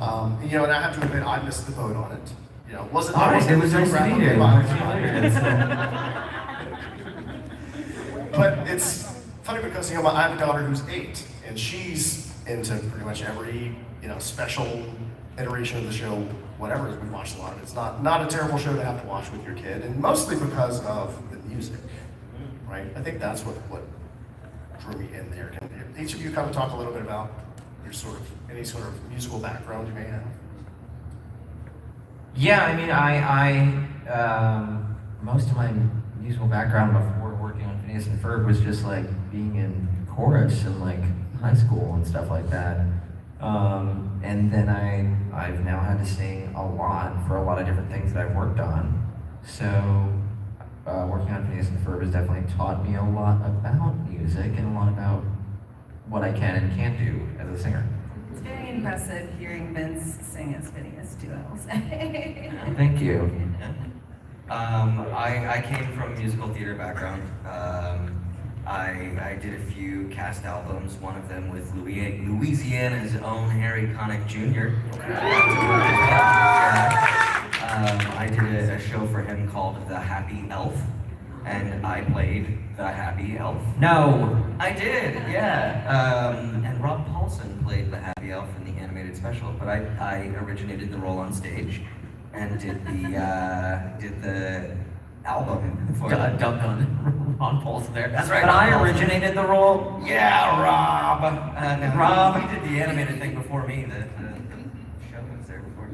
And I have to admit, I missed the boat on it. Wasn't. All right, it was nice to meet you. But it's funny because I have a daughter who's 8, and she's into pretty much every special iteration of the show. Whatever, we watched a lot of it. It's not a terrible show to have to watch with your kid, and mostly because of the music, right? I think that's what drew me in there. Can each of you kind of talk a little bit about your any sort of musical background you may have? Yeah, I mean, I most of my musical background before working on Phineas and Ferb was just like being in chorus in like high school and stuff like that. And then I've now had to sing a lot for a lot of different things that I've worked on. So working on Phineas and Ferb has definitely taught me a lot about music and a lot about what I can and can't do as a singer. It's very impressive hearing Vince sing as Phineas too, I will say. Thank you. I came from a musical theater background. I did a few cast albums, one of them with Louisiana's own Harry Connick Jr. I did a show for him called The Happy Elf, and I played the Happy Elf. No! I did, yeah. And Rob Paulson played the Happy Elf in the animated special, but I originated the role on stage and did the album for Dunk on Ron Paulson there. That's right. But I originated the role. Yeah, Rob. Rob, he did the animated thing before me. The show was there before.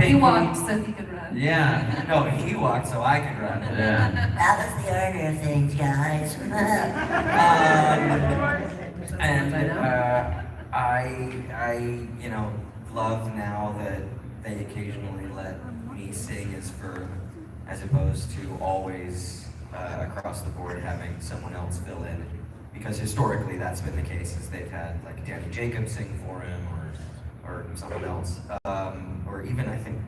You walked so he could run. Yeah. No, he walked so I could run. Yeah. That was the order of things, guys. I love now that they occasionally let me sing as Ferb, as opposed to always across the board having someone else fill in, because historically that's been the case. Is they've had like Danny Jacobs sing for him or someone else, or even I think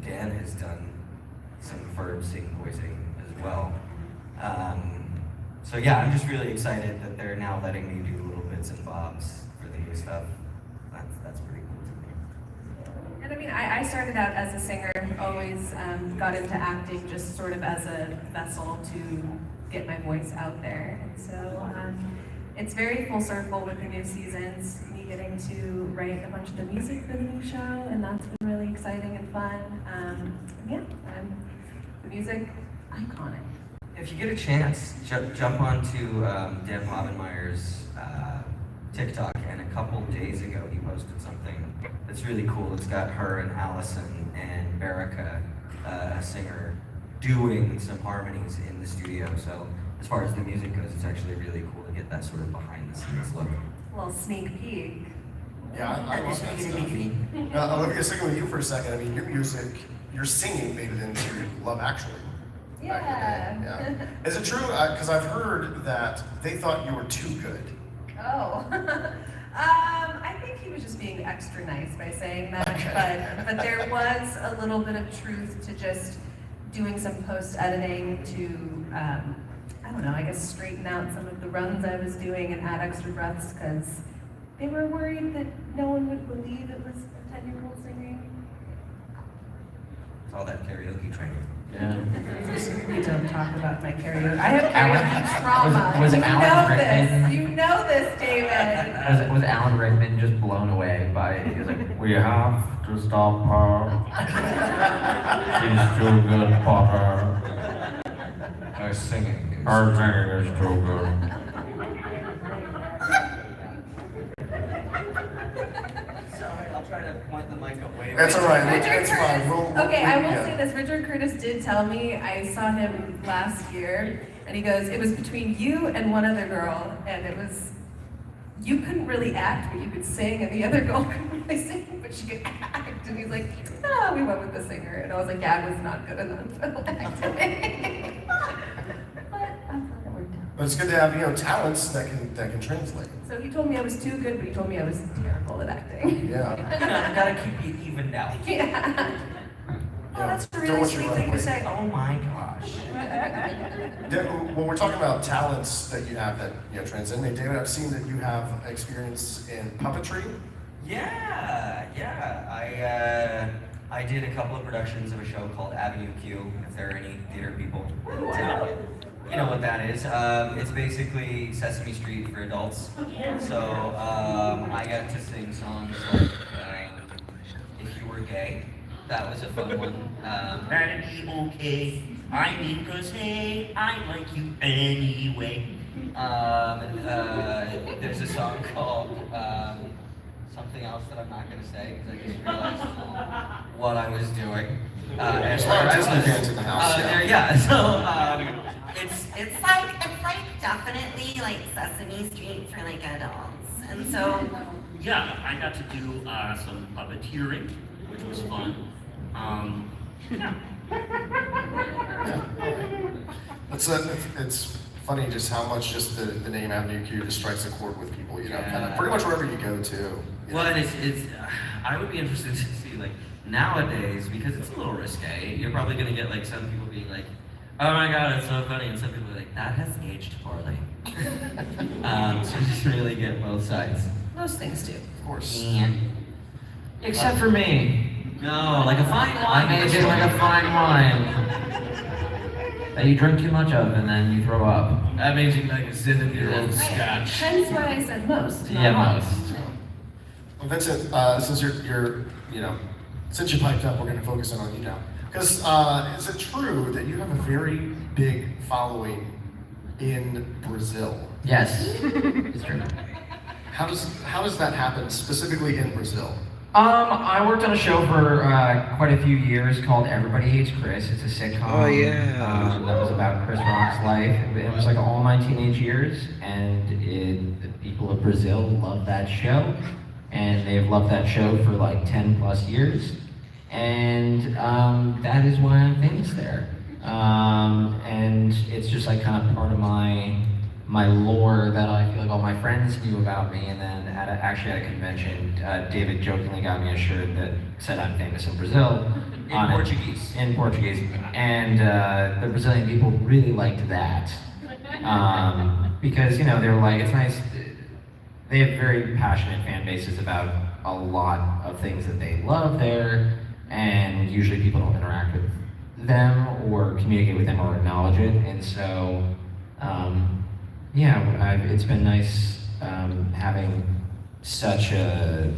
Dan has done some Ferb sing voicing as well. So yeah, I'm just really excited that they're now letting me do little bits and bobs for the new stuff. That's pretty cool to me. And I mean, I started out as a singer, always got into acting just sort of as a vessel to get my voice out there. And so it's very full circle with the new seasons, me getting to write a bunch of the music for the new show, and that's been really exciting and fun. The music, iconic. If you get a chance, jump onto Dan Povenmire's TikTok, and a couple days ago he posted something that's really cool. It's got her and Allison and Baraka, a singer, doing some harmonies in the studio. So as far as the music goes, it's actually really cool to get that sort of behind the scenes look. A little sneak peek. Yeah, I love that stuff. Olivia, sticking with you for a second. I mean, your music, your singing made it into Love Actually. Yeah. Is it true? Because I've heard that they thought you were too good. Oh. I think he was just being extra nice by saying that, but there was a little bit of truth to just doing some post-editing to, I don't know, I guess straighten out some of the runs I was doing and add extra breaths, because they were worried that no one would believe it was a 10-year-old singing. It's all that karaoke training. Yeah. We don't talk about my karaoke. I have karaoke trauma. Was you Alan know Rickman? this. You know this, David. Was Alan Rickman just blown away by it? He was like, we have to stop her. She's too good, Potter. Her singing. Her singing is too good. Sorry, I'll try to point the mic away. That's all right. It's fine. Okay, I will say this. Richard Curtis did tell me, I saw him last year, and he goes, it was between you and one other girl, and it was, you couldn't really act, but you could sing, and the other girl couldn't really sing, but she could act. And he's like, no, we went with the singer. And I was like, yeah, I was not good enough for acting. But I'm glad it worked out. But it's good to have talents that can translate. So he told me I was too good, but he told me I was terrible at acting. Yeah. Gotta keep you evened out. Yeah. Oh, that's a Don't really want you sweet to thing run to away. say. Oh my gosh. When we're talking about talents that you have that transcend, David, I've seen that you have experience in puppetry. Yeah. Yeah, I did a couple of productions of a show called Avenue Q, if there are any theater people in town. You know what that is. It's basically Sesame Street for adults. So I got to sing songs like If You Were Gay. That was a fun one. That'd be okay. I mean, 'cause hey, I like you anyway. There's a song called something else that I'm not going to say because I just realized what I was doing. There's a lot of Disney fans in the house. Yeah. So It's like definitely like Sesame Street for like adults. And so Yeah, I got to do some puppeteering, which was fun. Yeah. It's funny just how much just the name Avenue Q just strikes a chord with people, you know, kind Yeah. of pretty much wherever you go to. You Well, know. and it's I would be interested to see like nowadays because it's a little risque. You're probably going to get like some people being like, "Oh my God, it's so funny," and some people are like, "That has aged poorly." So you just really get both sides. Most things do. Of course. Except for me. No, like a fine I wine. made it like a fine wine that you drink too much of and then you throw up. That makes you like a 7-year-old Right. Hence why I said most. not Yeah, all. most. Well, Vincent, since you're, you know, since you piped up, we're going to focus in on you now. Because is it true that you have a very big following in Brazil? Yes, it's true. How does that happen specifically in Brazil? I worked on a show for quite a few years called Everybody Hates Chris. It's a sitcom. Oh, yeah. That was about Chris Rock's life. It was like all my teenage years, and the people of Brazil love that show, and they've loved that show for like 10 plus years, and that is why I'm famous there. And it's just like kind of part of my lore that I feel like all my friends knew about me, and then actually at a convention, David jokingly got me a shirt that said I'm famous in Brazil. In Portuguese. In Portuguese. And the Brazilian people really liked that. Because, you know, they're like, it's nice. They have very passionate fan bases about a lot of things that they love there, and usually people don't interact with them or communicate with them or acknowledge it. And so, yeah, it's been nice having such a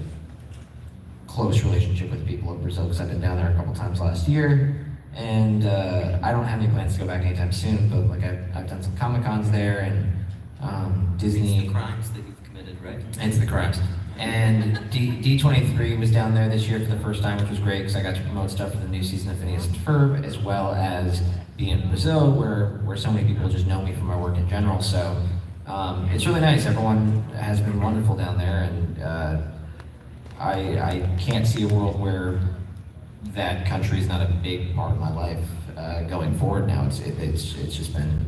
close relationship with people in Brazil because I've been down there a couple times last year, and I don't have any plans to go back anytime soon. But like I've done some Comic-Cons there and Disney. It's the crimes that you've committed, right? It's the crimes. And D23 was down there this year for the first time, which was great because I got to promote stuff for the new season of Phineas and Ferb, as well as be in Brazil, where so many people just know me from my work in general. So it's really nice. Everyone has been wonderful down there, and I can't see a world where that country is not a big part of my life going forward now. It's just been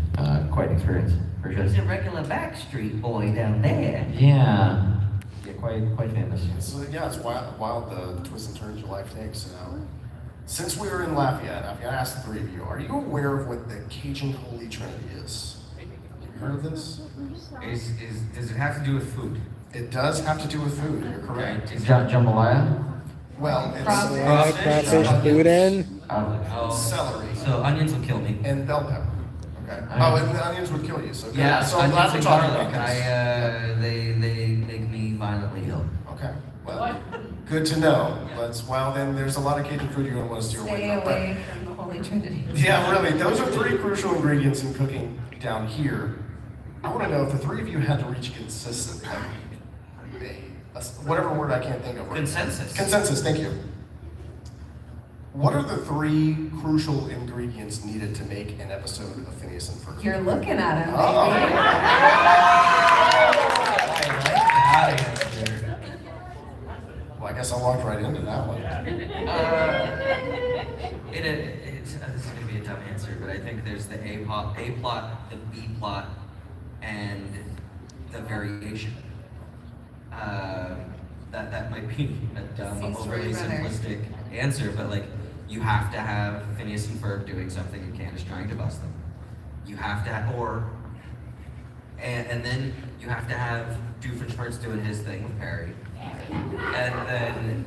quite an experience for sure. there's a regular Backstreet Boy down there. Yeah, quite famous. It's wild the twists and turns your life takes. Since we were in Lafayette, I've got to ask the three of you, are you aware of what the Cajun Holy Trinity is? Have you heard of this? Does it have to do with food? It does have to do with food, you're correct. Jambalaya? Well, it's Crawfish boudin. Oh, celery so onions will kill me. and bell pepper. Okay. Onions. Oh, and the onions would kill you, so good. Yeah, So I'm glad onions we're and talking garlic. about this. They make me violently ill. Okay, well, good to know. Well, then there's a lot of Cajun food you're going to want to steer Stay away from. away from the Holy Trinity. Yeah, really, those are three crucial ingredients in cooking down here. I want to know if the three of you had to reach consistency, whatever word I can't think of. Right now. Consensus. Consensus, thank you. What are the three crucial ingredients needed to make an episode of Phineas and Ferb? You're looking at him. Well, I guess I walked right into that one. This is going to be a dumb answer, but I think there's the A plot, the B plot, and the variation. That might be a dumb, Seems overly really runner. simplistic answer, but like you have to have Phineas and Ferb doing something and Candace trying to bust them. You have to have, and then you have to have Doofenshmirtz doing his thing with Perry, And then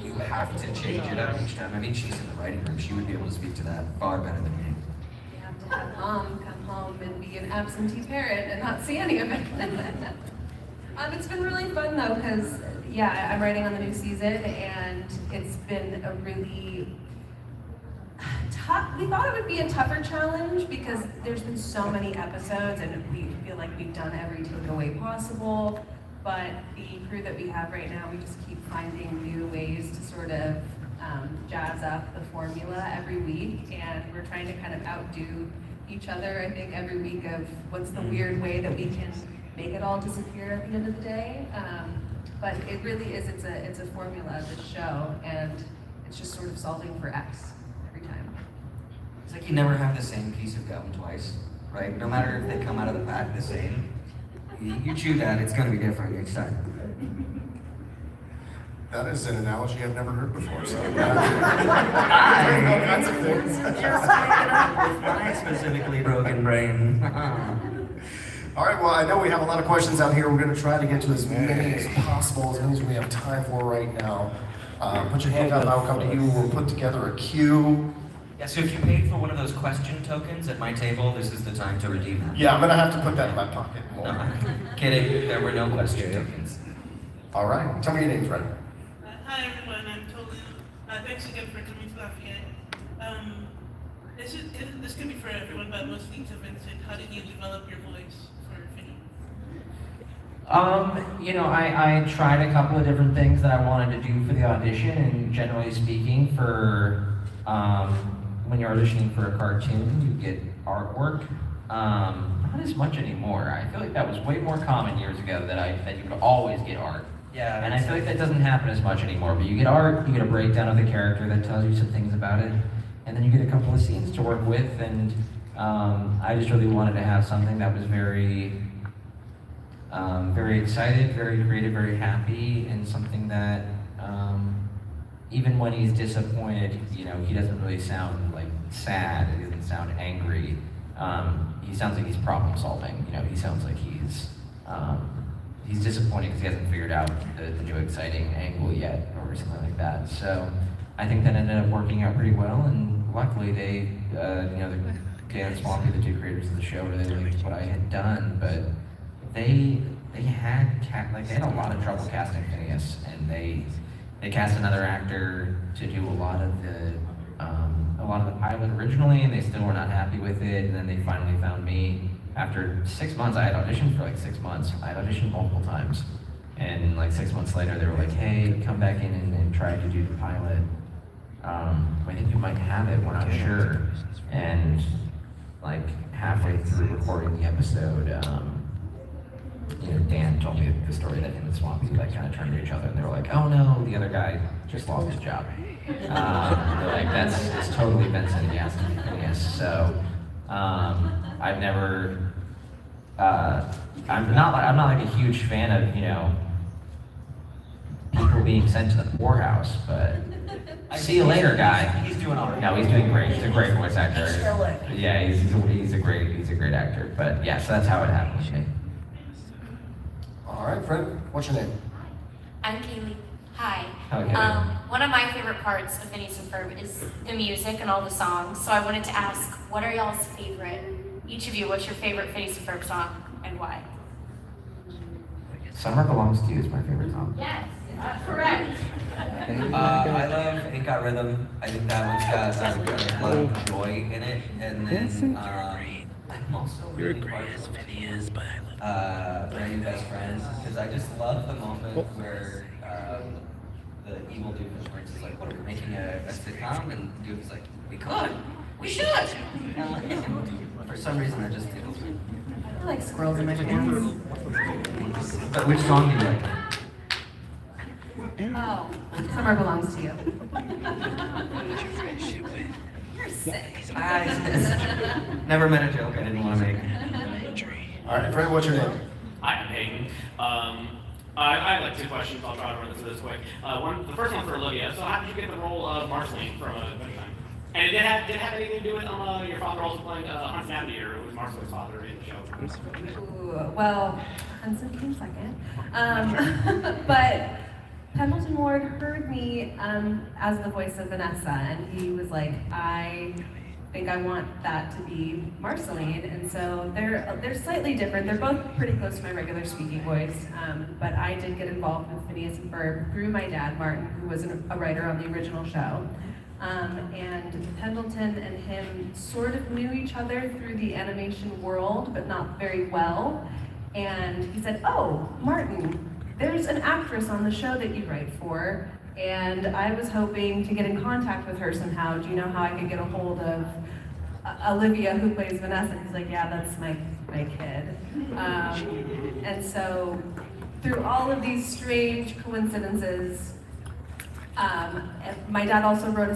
you have to change it up each time. I mean, she's in the writing room. She would be able to speak to that far better than me. You have to have mom come home and be an absentee parent and not see any of it. It's been really fun though, because yeah, I'm writing on the new season, and it's been a really tough. We thought it would be a tougher challenge because there's been so many episodes, and we feel like we've done every takeaway possible. But the crew that we have right now, we just keep finding new ways to sort of jazz up the formula every week, and we're trying to kind of outdo each other, I think, every week of what's the weird way that we can make it all disappear at the end of the day. But it really is, it's a formula, this show, and it's just sort of solving for X every time. It's like you never have the same piece of gum twice, right? No matter if they come out of the pack the same, you chew that, it's gonna be different each time. That is an analogy I've never heard before, so. All kinds of things. Just taking up with my specifically broken brain. All right, well, I know we have a lot of questions out here. We're going to try to get to as many as possible, as many as we have time for right now. Put your hand up, I'll come to you. We'll put together a queue. Yeah, so if you paid for one of those question tokens at my table, this is the time to redeem them. Yeah, I'm going to have to put that in my pocket. No, kidding, there were no question tokens. All right, tell me your name, friend. Hi everyone, I'm Tolu. Thanks again for coming to Lafayette. This could be for everyone, but mostly to Vincent. How did you develop your voice for Phineas? You know, I tried a couple of different things that I wanted to do for the audition, and generally speaking, for when you're auditioning for a cartoon, you get artwork. Not as much anymore. I feel like that was way more common years ago that you could always get art. Yeah, And I feel like that doesn't happen as much anymore, but you get art, you get a breakdown of the character that tells you some things about it, and then you get a couple of scenes to work with, and I just really wanted to have something that was very excited, very creative, very happy, and something that even when he's disappointed, you know, he doesn't really sound like sad, he doesn't sound angry. He sounds like he's problem solving, you know, he sounds like he's disappointed because he hasn't figured out the new exciting angle yet, or something like that. So I think that ended up working out pretty well, and luckily they, you know, Dan and Swampy, the two creators of the show, really liked what I had done, but they had a lot of trouble casting Phineas, and they cast another actor to do a lot of the pilot originally, and they still were not happy with it, and then they finally found me. After 6 months, I had auditioned for like 6 months. I had auditioned multiple times. And like 6 months later, they were like, hey, come back in and try to do the pilot. I think you might have it, we're not sure. And like halfway through recording the episode, you know, Dan told me the story that him and Swampy like kind of turned to each other, and they were like, oh no, the other guy just lost his job. They're like, it's totally Vincent, he has to be Phineas. So I've never, I'm not like a huge fan of, you know, people being sent to the poorhouse, but see you later, guy. He's doing all right. No, he's doing great. He's a great voice actor. Yeah, he's a great actor. But yeah, so that's how it happened with me. All right, friend, what's your name? I'm Kaylee. Hi. Okay. One of my favorite parts of Phineas and Ferb is the music and all the songs. So I wanted to ask, what are y'all's favorite? Each of you, what's your favorite Phineas and Ferb song and why? Summer Belongs to You is my favorite song. Yes, that's correct. I love Ain't Got Rhythm. I think that one's got a lot of joy in it. And then I'm also really partial to Brand New Best Friends, because I just love the moment where the evil doofus prince is like, what, are we making a sitcom? And Doof is like, we could. We should. For some reason, that just tickles me. I like squirrels in my pants. But which song do you like? Oh, Summer Belongs to You. You're sick. Never meant a joke I didn't want to make. All right, friend, what's your name? Hi, I'm Hayden. I have like two questions. I'll try to run this quick. The first one for Olivia. So, how did you get the role of Marceline from Adventure Time? And it did have anything to do with your father also playing Hans Navigator, who was Marceline's father in the show? Ooh, well, Hudson came second. But Pendleton Ward heard me as the voice of Vanessa, and he was like, I think I want that to be Marceline. And so they're slightly different. They're both pretty close to my regular speaking voice, but I did get involved with Phineas and Ferb through my dad, Martin, who was a writer on the original show. And Pendleton and him sort of knew each other through the animation world, but not very well. And he said, oh, Martin, there's an actress on the show that you write for, and I was hoping to get in contact with her somehow. Do you know how I could get a hold of Olivia, who plays Vanessa? And he's like, yeah, that's my kid. And so through all of these strange coincidences, my dad also wrote a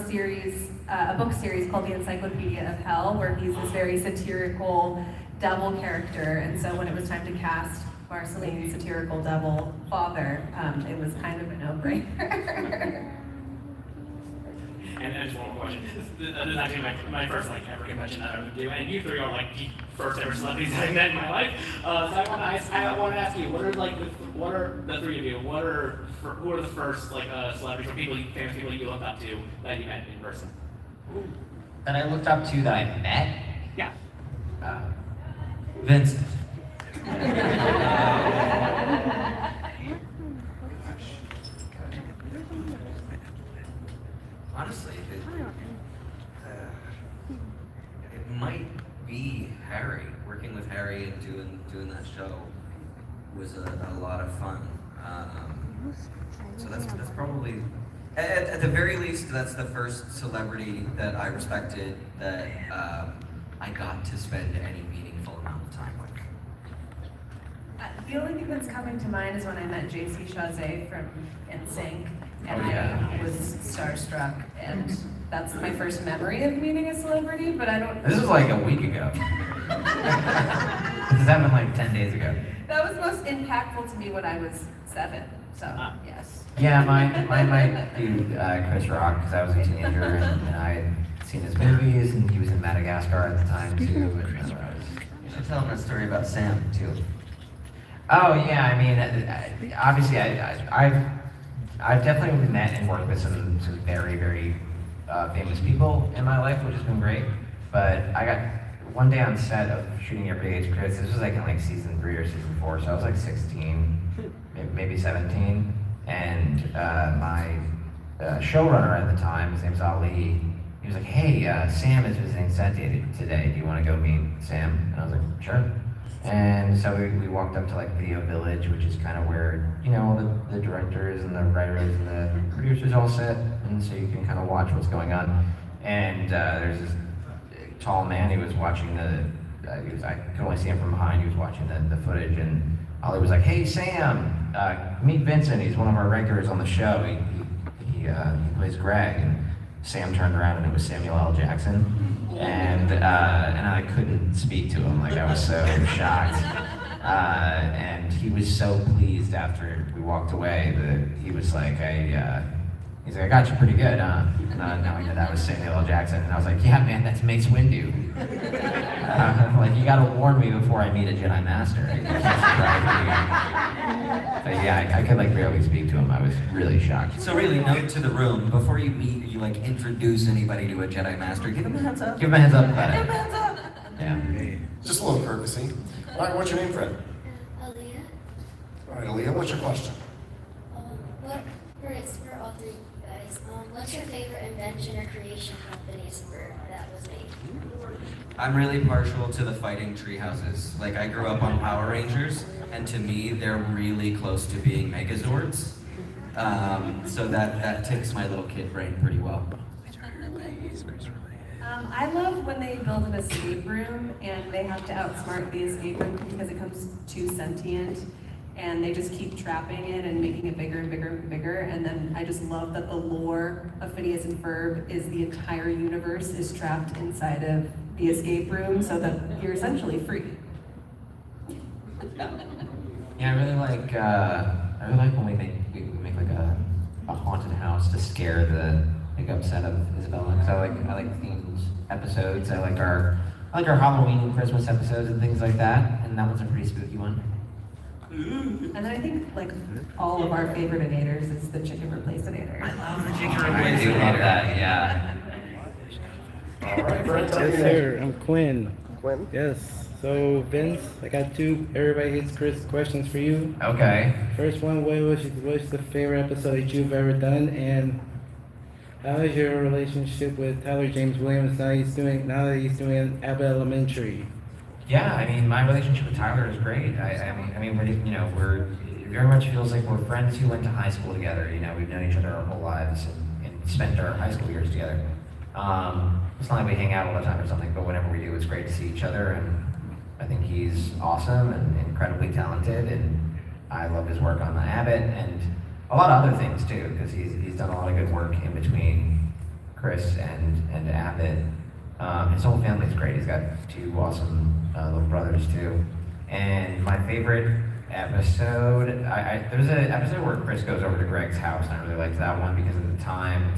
book series called The Encyclopedia of Hell, where he's this very satirical devil character. And so when it was time to cast Marceline's satirical devil father, it was kind of a no-brainer. And just one more question. This is actually my first ever convention that I would do, and you three are the first ever celebrities I met in my life. So I want to ask you, what are the three of you? Who are the first celebrities or famous people you looked up to that you met in person? That I looked up to that I met? Yeah. Vincent. Honestly, it might be Harry. Working with Harry and doing that show was a lot of fun. So that's probably, at the very least, that's the first celebrity that I respected that I got to spend any meaningful amount of time with. The only thing that's coming to mind is when I met JC Chazé from NSYNC, and Oh, yeah. I was starstruck, and that's my first memory of meeting a celebrity, but I don't... This was like a week ago. This happened 10 days ago. That was most impactful to me when I was 7, so yes. Yeah, mine might be Chris Rock, because I was a teenager and I had seen his movies, and he was in Madagascar at the time too. And so You should tell them a story about Sam too. Oh yeah, I mean, obviously I've definitely met and worked with some very, very famous people in my life, which has been great. But I got one day on set of shooting Every Age Chris. This was in season 3 or season 4, so I was 16, maybe 17, and my showrunner at the time, his name's Ali. He was like, "Hey, Sam is visiting set today. Do you want to go meet Sam?" And I was like, "Sure." And so we walked up to Video Village, which is kind of where all the directors and the writers and the producers all sit, and so you can kind of watch what's going on. And there's this tall man. He was watching I could only see him from behind. He was watching the footage, and Ollie was like, "Hey Sam, meet Vincent. He's one of our regulars on the show. He plays Greg." And Sam turned around, and it was Samuel L. Jackson. And I couldn't speak to him, I was so shocked. And he was so pleased after we walked away that he was like, he's like, "I got you pretty good, huh?" And now I know that was Samuel L. Jackson. And I was like, "Yeah, man, that's Mace Windu." You gotta warn me before I meet a Jedi Master. You can't surprise me. But yeah, I could barely speak to him. I was really shocked. So really, note to the room, before you meet, you introduce anybody to a Jedi Master, give them a heads up. Give him a heads up about Give it. them a heads up. Yeah. Just a little courtesy. All right, what's your name, Fred? Aaliyah, All right, Aaliyah, what's your question? for all three guys, what's your favorite invention or creation from Phineas and Ferb that was made? I'm really partial to the fighting tree houses. I grew up on Power Rangers, and to me, they're really close to being Megazords. So that ticks my little kid brain pretty well. I love when they build an escape room and they have to outsmart the escape room because it becomes too sentient, and they just keep trapping it and making it bigger and bigger and bigger. And then I just love that the lore of Phineas and Ferb is the entire universe is trapped inside of the escape room, so that you're essentially free. Yeah, I really like when we make a haunted house to scare the upset of Isabella. Because I like themed episodes. I like our Halloween and Christmas episodes and things like that. And that one's a pretty spooky one. And then I think like all of our favorite inators is the chicken replacinator. I love the chicken I do love that, yeah. All right, Brent, tell Yes, your name. sir. I'm Quinn. Quinn? Yes. So, Vince, I got two Everybody Hates Chris questions for you. Okay. First one, what's the favorite episode that you've ever done? And how is your relationship with Tyler James Williams now that he's doing Abbott Elementary? Yeah, I mean, my relationship with Tyler is great. I mean, it very much feels like we're friends who went to high school together. You know, we've known each other our whole lives and spent our high school years together. It's not like we hang out all the time or something, but whenever we do, it's great to see each other. And I think he's awesome and incredibly talented, and I love his work on the Abbott and a lot of other things too, because he's done a lot of good work in between Chris and Abbott. His whole family's great. He's got two awesome little brothers too. And my favorite episode, there's an episode where Chris goes over to Greg's house, and I really liked that one because at the time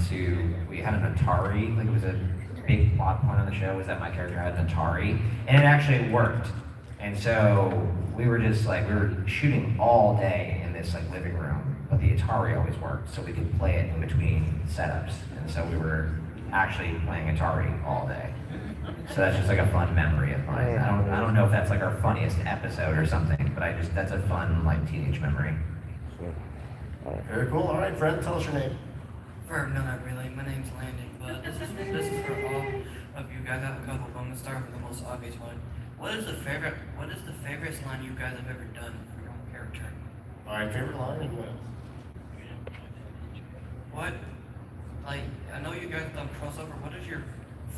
we had an Atari, like it was a big plot point on the show was that my character had an Atari, and it actually worked. And so we were just like, we were shooting all day in this like living room, but the Atari always worked, so we could play it in between setups. And so we were actually playing Atari all day. So that's just like a fun memory of mine. I don't know if that's like our funniest episode or something, but that's a fun like teenage memory. Very cool. All right, Brent, tell us your name. Ferb, no, not really. My name's Landon, but this is for all of you guys. I have a couple of them. Let's start with the most obvious one. What is the favorite line you guys have ever done for your own character? All right, favorite line and What? Like, I know you guys have done crossover. What is your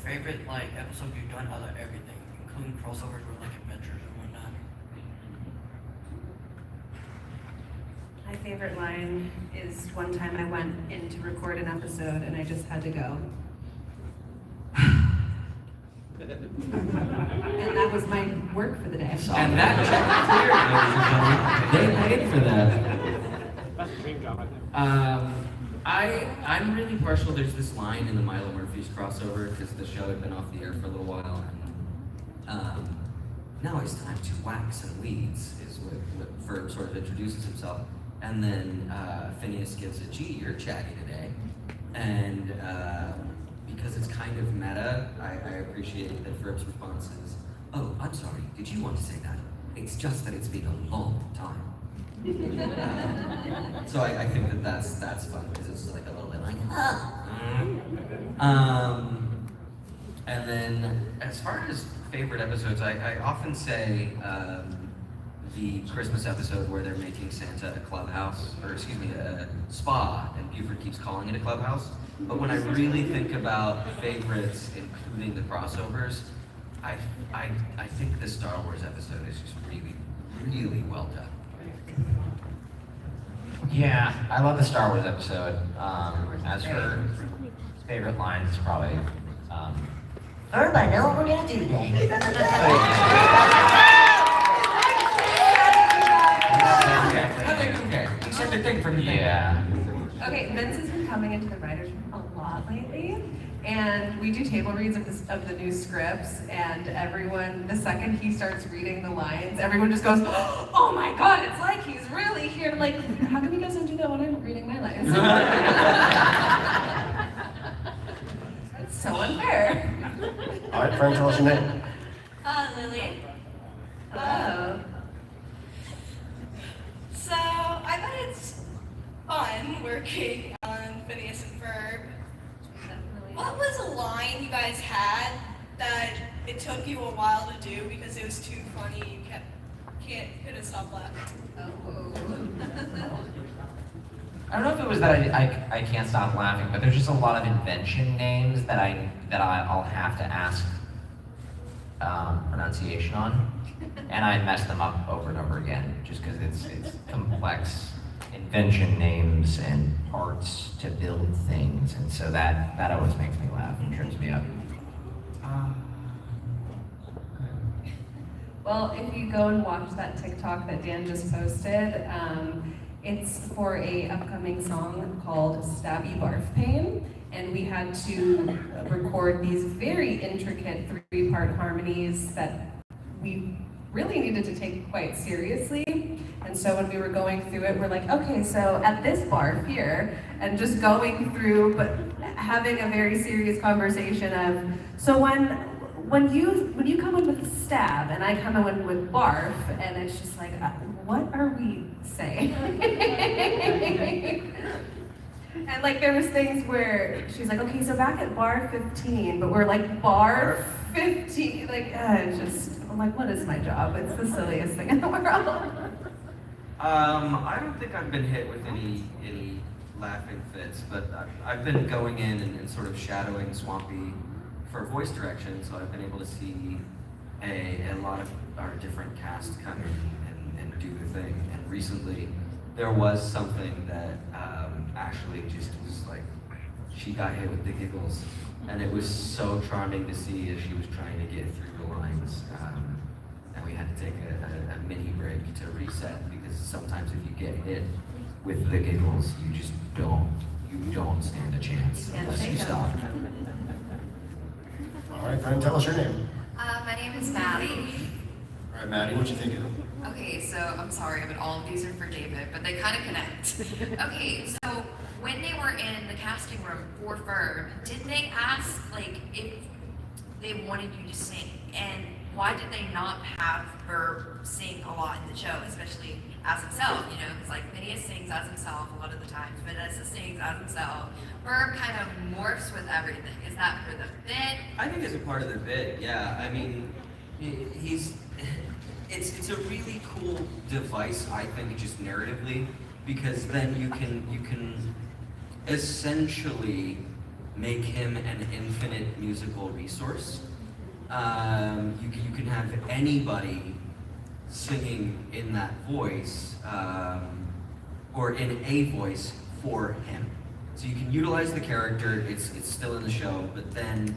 favorite like episode you've done out of everything, including crossovers with like adventures and whatnot? My favorite line is one time I went in to record an episode and I just had to go. And that was my work for the day. And that check cleared, ladies and gentlemen. They paid for that. I'm really partial. There's this line in the Milo Murphy's crossover because the show had been off the air for a little while. Now it's time to wax and weeds is what Ferb sort of introduces himself. And then Phineas gives a, gee, you're chatty today. And because it's kind of meta, I appreciate that Ferb's response is, oh, I'm sorry, did you want to say that? It's just that it's been a long time. So I think that's fun because it's like a little bit like, and then as far as favorite episodes, I often say the Christmas episode where they're making Santa a clubhouse, or excuse me, a spa, and Buford keeps calling it a clubhouse. But when I really think about favorites, including the crossovers, I think the Star Wars episode is just really, really well done. Yeah, I love the Star Wars episode. As for favorite lines, it's probably. Ferb, I know what we're gonna do today. Okay. Except the thing from the yeah. Okay, Vince has been coming into the writers' room a lot lately, and we do table reads of the new scripts, and everyone, the second he starts reading the lines, everyone just goes, oh my god, it's like he's really here. I'm like, how come you guys don't do that when I'm reading my lines? It's so unfair. all right, Frank, tell us your name. Lily. Oh. So I bet it's fun working on Phineas and Ferb. What was a line you guys had that it took you a while to do because it was too funny? You couldn't stop laughing. I don't know if it was that I can't stop laughing, but there's just a lot of invention names that I'll have to ask pronunciation on, and I mess them up over and over again just because it's complex invention names and parts to build things, and so that always makes me laugh and trips me up. Well, if you go and watch that TikTok that Dan just posted, it's for a upcoming song called Stabby Barf Pain, and we had to record these very intricate 3-part harmonies that we really needed to take quite seriously. And so when we were going through it, we're like, okay, so at this bar here, and just going through, but having a very serious conversation of, so when you come in with stab and I come in with barf, and it's just like, what are we saying? And like there was things where she's like, okay, so back at bar 15, but we're like bar 15, like I'm like, what is my job? It's the silliest thing in the world. I don't think I've been hit with any laughing fits, but I've been going in and sort of shadowing Swampy for voice direction, so I've been able to see a lot of our different cast come in and do the thing. And recently, there was something that actually just was like, she got hit with the giggles, and it was so charming to see as she was trying to get through the lines. And we had to take a mini break to reset, because sometimes if you get hit with the giggles, you just don't stand a chance unless you stop. All right, Brent, tell us your name. My name is Maddie. All right, Maddie, what'd you think of them? Okay, so I'm sorry, but all of these are for David, but they kind of connect. Okay, so when they were in the casting room for Ferb, did they ask, like, if they wanted you to sing? And why did they not have Ferb sing a lot in the show, especially as himself, you know? Because, like, Phineas sings as himself a lot of the times, Vanessa sings as himself. Ferb kind of morphs with everything. Is that for the bit? I think it's a part of the bit, yeah. I mean, it's a really cool device, I think, just narratively, because then you can essentially make him an infinite musical resource. You can have anybody singing in that voice, or in a voice for him. So you can utilize the character, it's still in the show, but then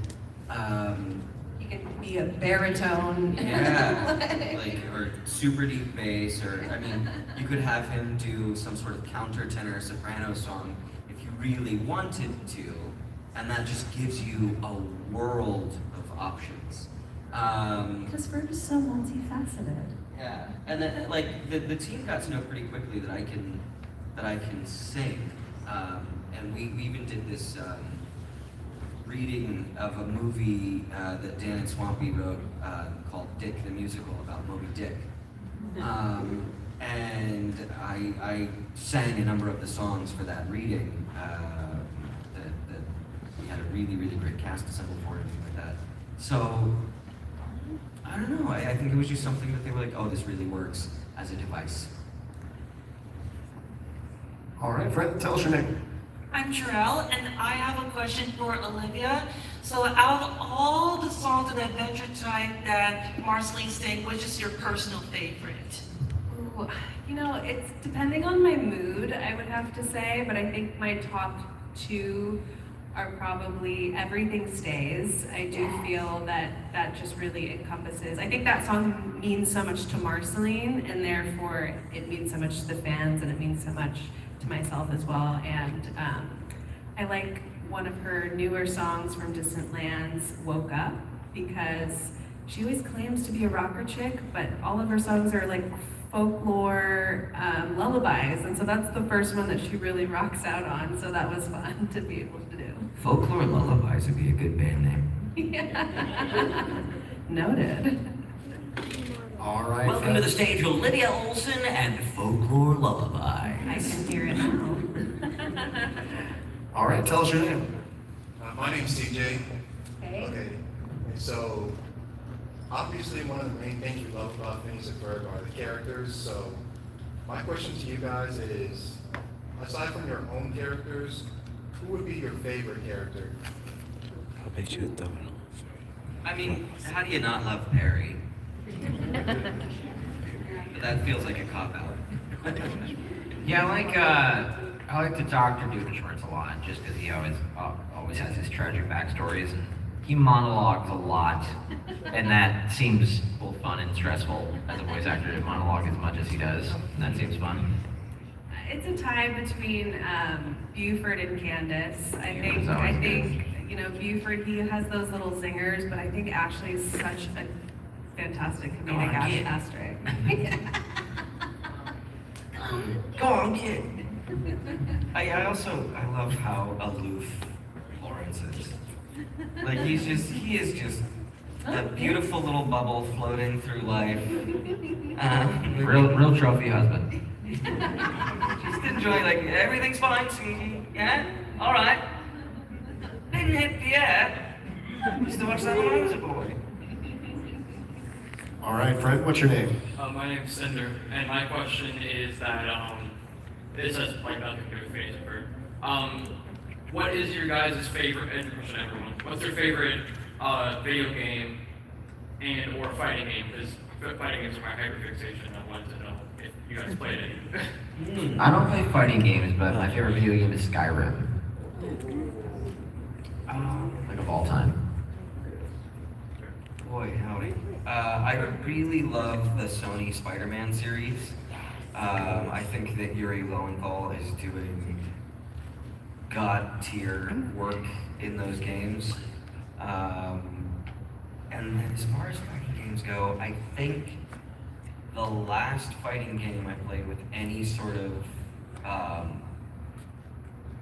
You could be a baritone. yeah, like, or super deep bass, or, I mean, you could have him do some sort of countertenor soprano song if you really wanted to, and that just gives you a world of options. Because Ferb is so multifaceted. Yeah, and then, like, the team got to know pretty quickly that I can sing, and we even did this reading of a movie that Dan and Swampy wrote called Dick the Musical, about Moby Dick. And I sang a number of the songs for that reading that we had a really, really great cast assembled for and things like that. So, I don't know, I think it was just something that they were like, oh, this really works as a device. All right, Fred, tell us your name. I'm Jarell, and I have a question for Olivia. So out of all the songs in Adventure Time that Marceline sang, which is your personal favorite? Ooh, you know, it's depending on my mood, I would have to say, but I think my top two are probably Everything Stays. I do feel that just really encompasses, I think that song means so much to Marceline, and therefore it means so much to the fans, and it means so much to myself as well. And I like one of her newer songs from Distant Lands, Woke Up, because she always claims to be a rocker chick, but all of her songs are like folklore lullabies, and so that's the first one that she really rocks out on, so that was fun to be able to do. Folklore Lullabies would be a good band name. Yeah. Noted. All right. Welcome to the stage, Olivia Olson and Folklore Lullaby. I can hear it now. All right, tell us your name. My name's TJ. Hey. Okay, so obviously one of the main things we love about Phineas and Ferb are the characters. So my question to you guys is, aside from your own characters, who would be your favorite character? I'll bet you a domino. I mean, how do you not love Perry? But that feels like a cop-out. Yeah, I like the Doctor Doofenshmirtz a lot, just because he always has his tragic backstories, and he monologues a lot, and that seems both fun and stressful as a voice actor to monologue as much as he does, and that seems fun. It's a tie between Buford and Candace. I Buford's always think you know, Buford, he has those little zingers, but I think Ashley is such a fantastic comedic actress. Go on, kid. I love how aloof Lawrence is. Like he is just a beautiful little bubble floating through life. Real trophy husband. Just enjoying, like, everything's fine, sweetie. Yeah? All right. Didn't hit the air. Used to watch that when I was a boy. All right, Fred, what's your name? My name's Cinder, and my question is that, this has like nothing to do with Phineas and Ferb. What is your guys' favorite, and question everyone, what's your favorite video game and or fighting game? Because fighting games are my hyperfixation. I wanted to know if you guys played any. I don't play fighting games, but my favorite video game is Skyrim. Like of all time. Boy, howdy. I really love the Sony Spider-Man series. I think that Yuri Lowenthal is doing god-tier work in those games. And as far as fighting games go, I think the last fighting game I played with any sort of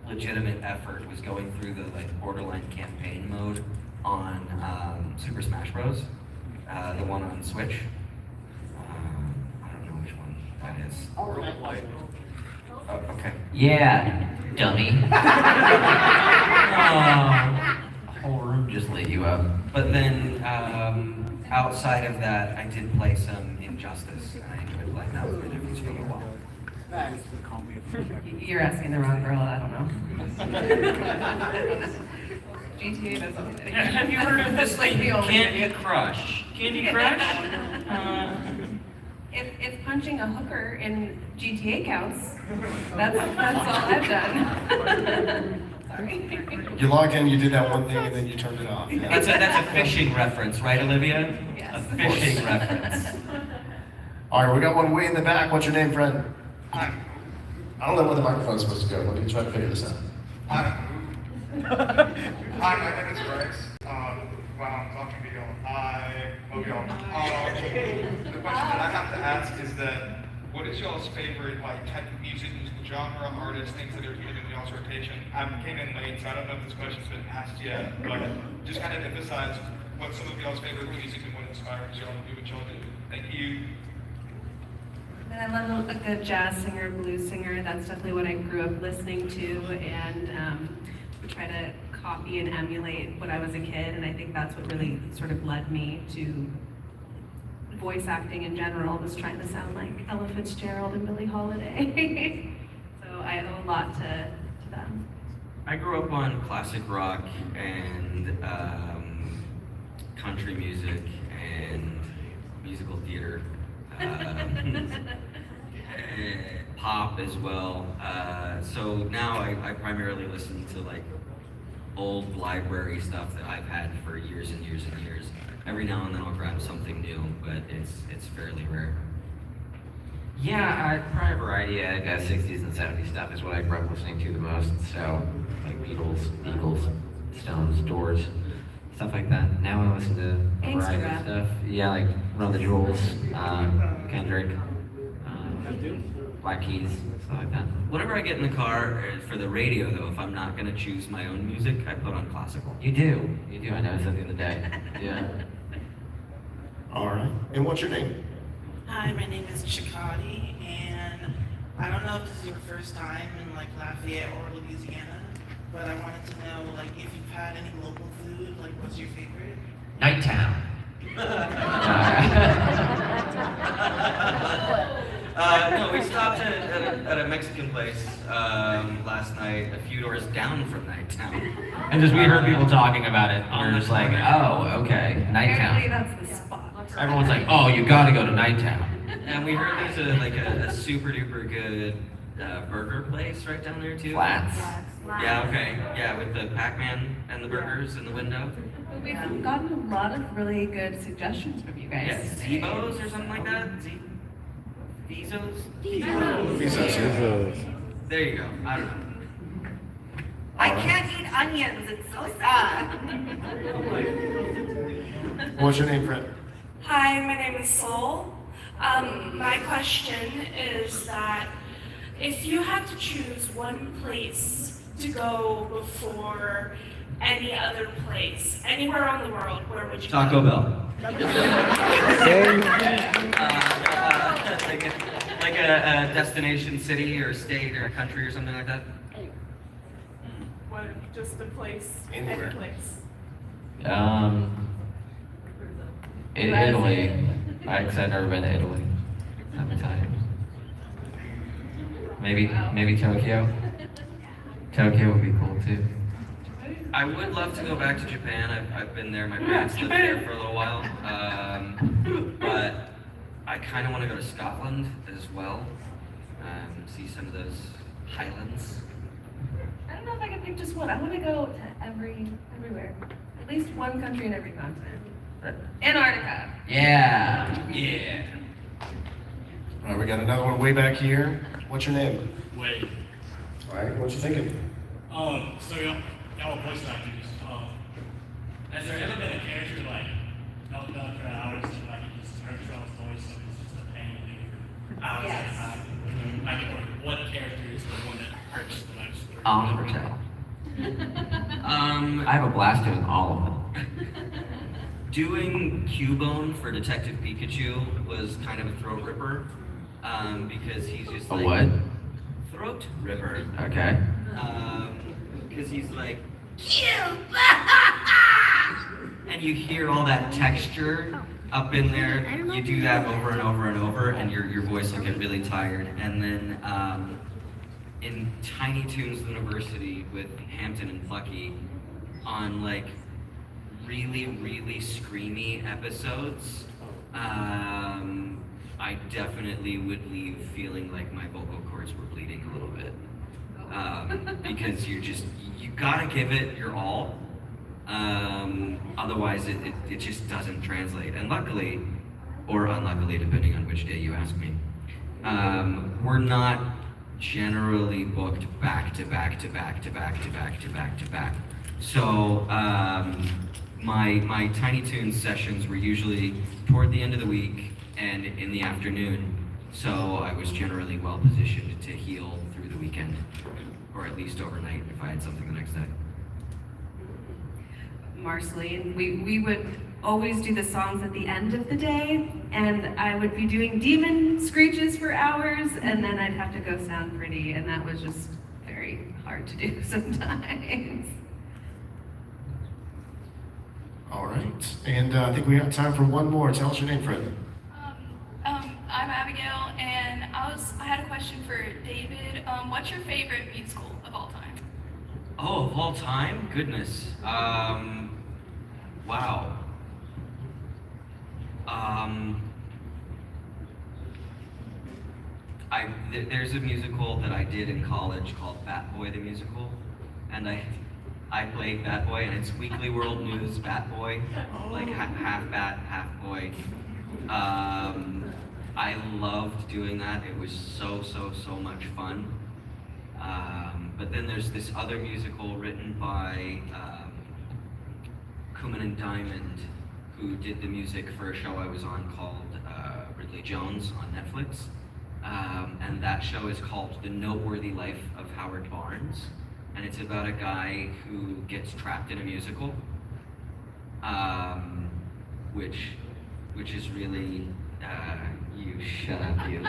legitimate effort was going through the like borderline campaign mode on Super Smash Bros. The one on Switch. I don't know which one that is. Oh, okay. Yeah, dummy. The whole room just lit you up. But then, outside of that, I did play some Injustice, and I enjoyed playing that with my nephews for a little while. You're asking the wrong girl, I don't know. GTA doesn't. Have you heard of this like Candy Crush? Candy Crush? If punching a hooker in GTA counts, that's all I've done. Sorry. You logged in, you did that one thing, and then you turned it off. Yeah. That's a fishing reference, right, Olivia? Yes. A fishing reference. All right, we got one way in the back. What's your name, friend? Hi. I don't know where the microphone's supposed to go. Let me try to figure this out. Hi. Hi, my name is Rex. Wow, I'm talking to y'all. Hi, hope y'all. The question that I have to ask is that, what is y'all's favorite like type of music genre, artists, things that are even in y'all's rotation? I came in late, so I don't know if this question's been asked yet, but just kind of emphasize what some of y'all's favorite music and what inspires y'all to do what y'all do. Thank you. And I love a good jazz singer, blues singer. That's definitely what I grew up listening to, and we try to copy and emulate when I was a kid, and I think that's what really sort of led me to voice acting in general, was trying to sound like Ella Fitzgerald and Billie Holiday. So I owe a lot to them. I grew up on classic rock and country music and musical theater, pop as well. So now I primarily listen to like old library stuff that I've had for years and years and years. Every now and then I'll grab something new, but it's fairly rare. Yeah, probably a variety. I guess 60s and 70s stuff is what I grew up listening to the most. So, like Beatles, Eagles, Stones, Doors, stuff like that. Now I listen to a variety of stuff. Yeah, like Run the Jewels, Kendrick, Black Keys, stuff like that. Whenever I get in the car for the radio, though, if I'm not going to choose my own music, I put on classical. You do. I noticed that the other day. Yeah. All right. And what's your name? Hi, my name is Chikati, and I don't know if this is your first time in like Lafayette or Louisiana, but I wanted to know like if you've had any local food, like what's your favorite? Nighttown. No, we stopped at a Mexican place last night, a few doors down from Nighttown. And just we heard people talking about it, and we're just like, oh, okay, Apparently Nighttown. that's the spot. Everyone's like, oh, you gotta go to Nighttown. And we heard there's a super duper good burger place right down there too. Flats. Yeah, okay. Yeah, with the Pac-Man and the burgers in the window. But we've gotten a lot of really good suggestions from you guys. Yeah, today. Zebos or something like that? Vizos? Vizos. There you go. I don't know. I can't eat onions, it's so sad. What's your name, friend? Hi, my name is Sol. My question is that if you had to choose one place to go before any other place, anywhere around the world, where would you Taco go? Bell. Like a destination city or state or a country or something like that. What, just a place, Anywhere. any place? In Italy, because I've never been to Italy. I'm Italian. Maybe Tokyo. Tokyo would be cool too. I would love to go back to Japan. I've been there. My parents lived there for a little while. But I kind of want to go to Scotland as well. See some of those highlands. I don't know if I can pick just one. I want to go to everywhere. At least one country in every continent. Antarctica. Yeah. Yeah. All right, we got another one way back here. What's your name? Wait. All right, what you thinking? So y'all voice actors. Has there ever been a character like not done for hours and like you just heard y'all's voice, so it's just a pain to do hours Yes. and hours? Like what character is the one that hurts the most? Oliver Tell. I have a blast doing all of them. Doing Cubone for Detective Pikachu was kind of a throat ripper, because he's just A like what? throat ripper. Okay. Because he's like, and you hear all that texture up in there. You do that over and over and over, and your voice will get really tired. And then in Tiny Toons University with Hampton and Plucky, on like really, really screamy episodes, I definitely would leave feeling like my vocal cords were bleeding a little bit. Because you gotta give it your all. Otherwise it just doesn't translate. And luckily, or unluckily, depending on which day you ask me, we're not generally booked back to back to back to back to back to back to back. So my Tiny Toons sessions were usually toward the end of the week and in the afternoon. So I was generally well positioned to heal through the weekend, or at least overnight if I had something the next day. Marceline, we would always do the songs at the end of the day, and I would be doing demon screeches for hours, and then I'd have to go sound pretty, and that was just very hard to do sometimes. All right, and I think we have time for one more. Tell us your name, Fred. I'm Abigail, and I had a question for David. What's your favorite musical of all time? Oh, of all time? Goodness. Wow. There's a musical that I did in college called Bat Boy the Musical, and I played Bat Boy, and it's Weekly World News Bat Boy, like half bat, half boy. I loved doing that. It was so much fun. But then there's this other musical written by Kuman and Diamond, who did the music for a show I was on called Ridley Jones on Netflix. And that show is called The Noteworthy Life of Howard Barnes. And it's about a guy who gets trapped in a musical, which is really, you shut up, you.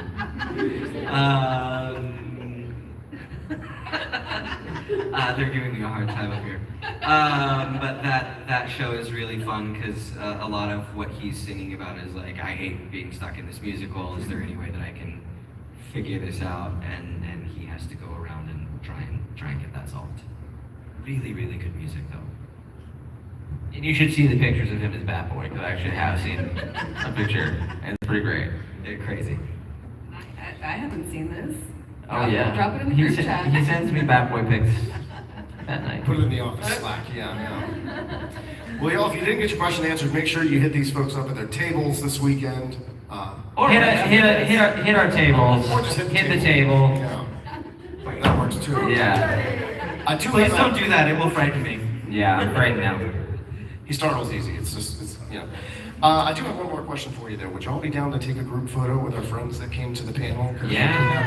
They're giving me a hard time up here. But that show is really fun because a lot of what he's singing about is like, I hate being stuck in this musical. Is there any way that I can figure this out? And he has to go around and try and get that solved. Really good music though. And you should see the pictures of him as Bat Boy, because I actually have seen a picture, and it's pretty great. They're crazy. I haven't seen this. Oh yeah. Drop it in the group chat. He sends me Bat Boy pics that night. Put it in the office Slack, yeah. Well, y'all, if you didn't get your question answered, make sure you hit these folks up at their tables this weekend. Hit our tables. Or just hit the table. Yeah. Like, that works too. Yeah. Please don't do that. It will frighten me. Yeah, right now. He startles easy. It's you know. I do have one more question for you though. Would y'all be down to take a group photo with our friends that came to the panel? Yeah.